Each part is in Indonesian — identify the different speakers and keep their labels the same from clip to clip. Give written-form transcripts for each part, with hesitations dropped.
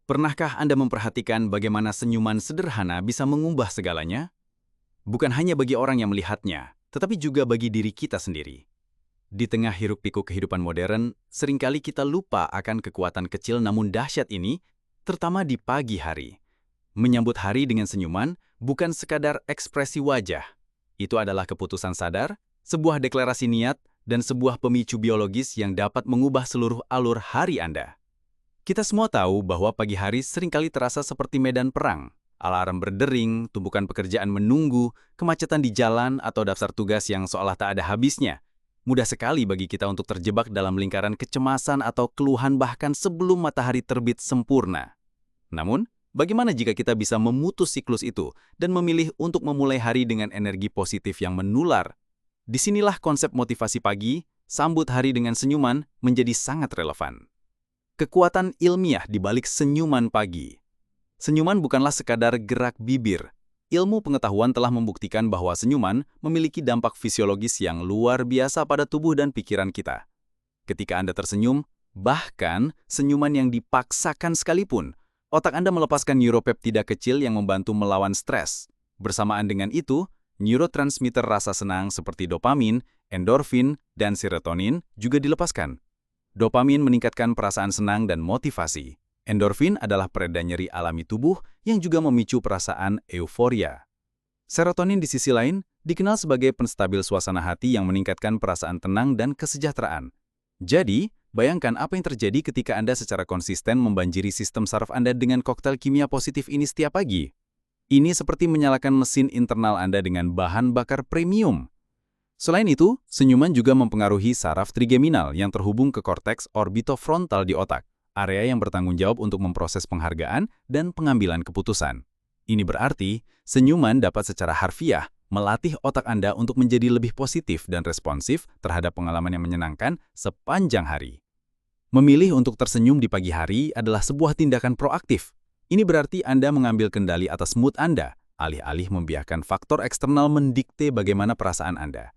Speaker 1: Pernahkah Anda memperhatikan bagaimana senyuman sederhana bisa mengubah segalanya? Bukan hanya bagi orang yang melihatnya, tetapi juga bagi diri kita sendiri. Di tengah hiruk-pikuk kehidupan modern, seringkali kita lupa akan kekuatan kecil namun dahsyat ini, terutama di pagi hari. Menyambut hari dengan senyuman bukan sekadar ekspresi wajah. Itu adalah keputusan sadar, sebuah deklarasi niat, dan sebuah pemicu biologis yang dapat mengubah seluruh alur hari Anda. Kita semua tahu bahwa pagi hari seringkali terasa seperti medan perang. Alarm berdering, tumpukan pekerjaan menunggu, kemacetan di jalan, atau daftar tugas yang seolah tak ada habisnya. Mudah sekali bagi kita untuk terjebak dalam lingkaran kecemasan atau keluhan bahkan sebelum matahari terbit sempurna. Namun, bagaimana jika kita bisa memutus siklus itu dan memilih untuk memulai hari dengan energi positif yang menular? Disinilah konsep motivasi pagi, sambut hari dengan senyuman, menjadi sangat relevan. Kekuatan ilmiah di balik senyuman pagi. Senyuman bukanlah sekadar gerak bibir. Ilmu pengetahuan telah membuktikan bahwa senyuman memiliki dampak fisiologis yang luar biasa pada tubuh dan pikiran kita. Ketika Anda tersenyum, bahkan senyuman yang dipaksakan sekalipun, otak Anda melepaskan neuropeptida kecil yang membantu melawan stres. Bersamaan dengan itu, neurotransmitter rasa senang seperti dopamin, endorfin, dan serotonin juga dilepaskan. Dopamin meningkatkan perasaan senang dan motivasi. Endorfin adalah pereda nyeri alami tubuh yang juga memicu perasaan euforia. Serotonin di sisi lain dikenal sebagai penstabil suasana hati yang meningkatkan perasaan tenang dan kesejahteraan. Jadi, bayangkan apa yang terjadi ketika Anda secara konsisten membanjiri sistem saraf Anda dengan koktail kimia positif ini setiap pagi. Ini seperti menyalakan mesin internal Anda dengan bahan bakar premium. Selain itu, senyuman juga mempengaruhi saraf trigeminal yang terhubung ke korteks orbitofrontal di otak, area yang bertanggung jawab untuk memproses penghargaan dan pengambilan keputusan. Ini berarti, senyuman dapat secara harfiah melatih otak Anda untuk menjadi lebih positif dan responsif terhadap pengalaman yang menyenangkan sepanjang hari. Memilih untuk tersenyum di pagi hari adalah sebuah tindakan proaktif. Ini berarti Anda mengambil kendali atas mood Anda, alih-alih membiarkan faktor eksternal mendikte bagaimana perasaan Anda.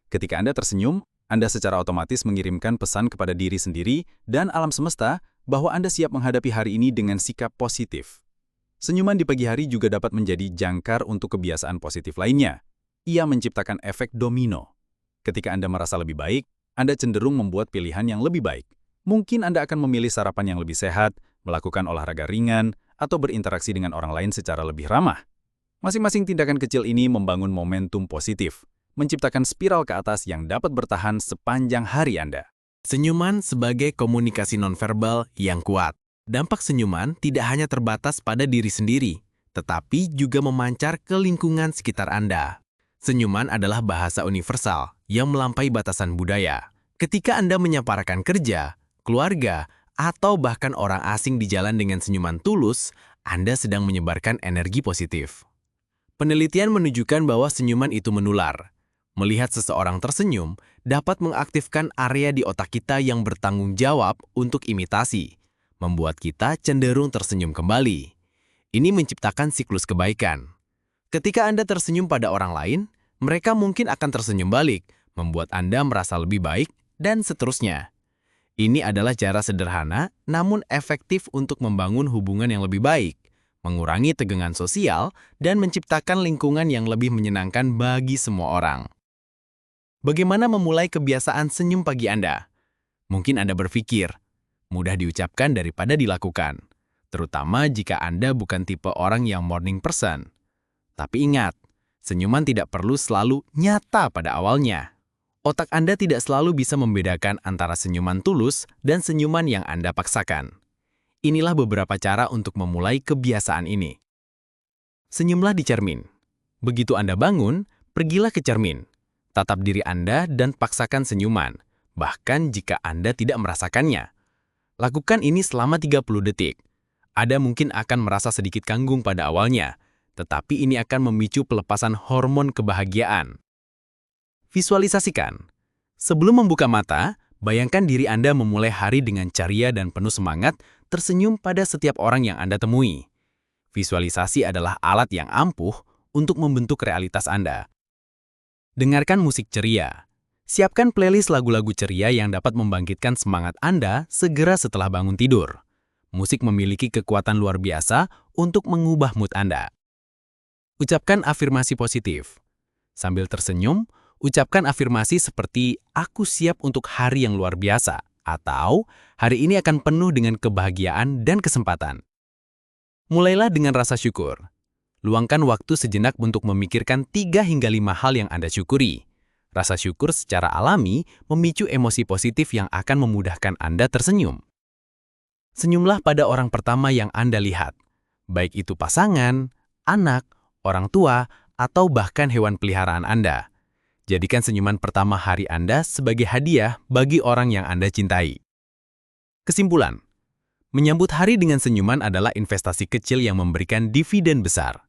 Speaker 1: Ketika Anda tersenyum, Anda secara otomatis mengirimkan pesan kepada diri sendiri dan alam semesta bahwa Anda siap menghadapi hari ini dengan sikap positif. Senyuman di pagi hari juga dapat menjadi jangkar untuk kebiasaan positif lainnya. Ia menciptakan efek domino. Ketika Anda merasa lebih baik, Anda cenderung membuat pilihan yang lebih baik. Mungkin Anda akan memilih sarapan yang lebih sehat, melakukan olahraga ringan, atau berinteraksi dengan orang lain secara lebih ramah. Masing-masing tindakan kecil ini membangun momentum positif, menciptakan spiral ke atas yang dapat bertahan sepanjang hari Anda.
Speaker 2: Senyuman sebagai komunikasi nonverbal yang kuat. Dampak senyuman tidak hanya terbatas pada diri sendiri, tetapi juga memancar ke lingkungan sekitar Anda. Senyuman adalah bahasa universal yang melampaui batasan budaya. Ketika Anda menyapa rekan kerja, keluarga, atau bahkan orang asing di jalan dengan senyuman tulus, Anda sedang menyebarkan energi positif. Penelitian menunjukkan bahwa senyuman itu menular. Melihat seseorang tersenyum dapat mengaktifkan area di otak kita yang bertanggung jawab untuk imitasi, membuat kita cenderung tersenyum kembali. Ini menciptakan siklus kebaikan. Ketika Anda tersenyum pada orang lain, mereka mungkin akan tersenyum balik, membuat Anda merasa lebih baik, dan seterusnya. Ini adalah cara sederhana namun efektif untuk membangun hubungan yang lebih baik, mengurangi tegangan sosial, dan menciptakan lingkungan yang lebih menyenangkan bagi semua orang. Bagaimana memulai kebiasaan senyum pagi Anda? Mungkin Anda berpikir, mudah diucapkan daripada dilakukan, terutama jika Anda bukan tipe orang yang morning person. Tapi ingat, senyuman tidak perlu selalu nyata pada awalnya. Otak Anda tidak selalu bisa membedakan antara senyuman tulus dan senyuman yang Anda paksakan. Inilah beberapa cara untuk memulai kebiasaan ini. Senyumlah di cermin. Begitu Anda bangun, pergilah ke cermin. Tatap diri Anda dan paksakan senyuman, bahkan jika Anda tidak merasakannya. Lakukan ini selama 30 detik. Anda mungkin akan merasa sedikit kanggung pada awalnya, tetapi ini akan memicu pelepasan hormon kebahagiaan. Visualisasikan. Sebelum membuka mata, bayangkan diri Anda memulai hari dengan ceria dan penuh semangat, tersenyum pada setiap orang yang Anda temui. Visualisasi adalah alat yang ampuh untuk membentuk realitas Anda. Dengarkan musik ceria. Siapkan playlist lagu-lagu ceria yang dapat membangkitkan semangat Anda segera setelah bangun tidur. musik memiliki kekuatan luar biasa untuk mengubah mood Anda. Ucapkan afirmasi positif. Sambil tersenyum, ucapkan afirmasi seperti "Aku siap untuk hari yang luar biasa" atau "Hari ini akan penuh dengan kebahagiaan dan kesempatan." Mulailah dengan rasa syukur. Luangkan waktu sejenak untuk memikirkan 3 hingga 5 hal yang Anda syukuri. Rasa syukur secara alami memicu emosi positif yang akan memudahkan Anda tersenyum. Senyumlah pada orang pertama yang Anda lihat, baik itu pasangan, anak, orang tua, atau bahkan hewan peliharaan Anda. Jadikan senyuman pertama hari Anda sebagai hadiah bagi orang yang Anda cintai. Kesimpulan, menyambut hari dengan senyuman adalah investasi kecil yang memberikan dividen besar.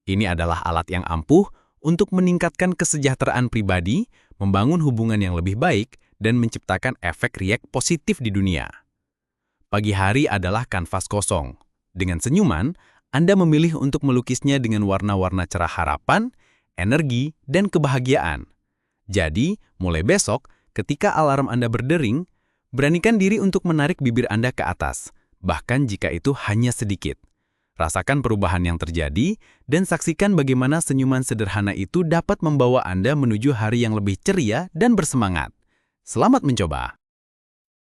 Speaker 2: Ini adalah alat yang ampuh untuk meningkatkan kesejahteraan pribadi, membangun hubungan yang lebih baik, dan menciptakan efek riak positif di dunia. Pagi hari adalah kanvas kosong. Dengan senyuman, Anda memilih untuk melukisnya dengan warna-warna cerah harapan, energi, dan kebahagiaan. Jadi, mulai besok, ketika alarm Anda berdering, beranikan diri untuk menarik bibir Anda ke atas, bahkan jika itu hanya sedikit. Rasakan perubahan yang terjadi, dan saksikan bagaimana senyuman sederhana itu dapat membawa Anda menuju hari yang lebih ceria dan bersemangat. Selamat mencoba!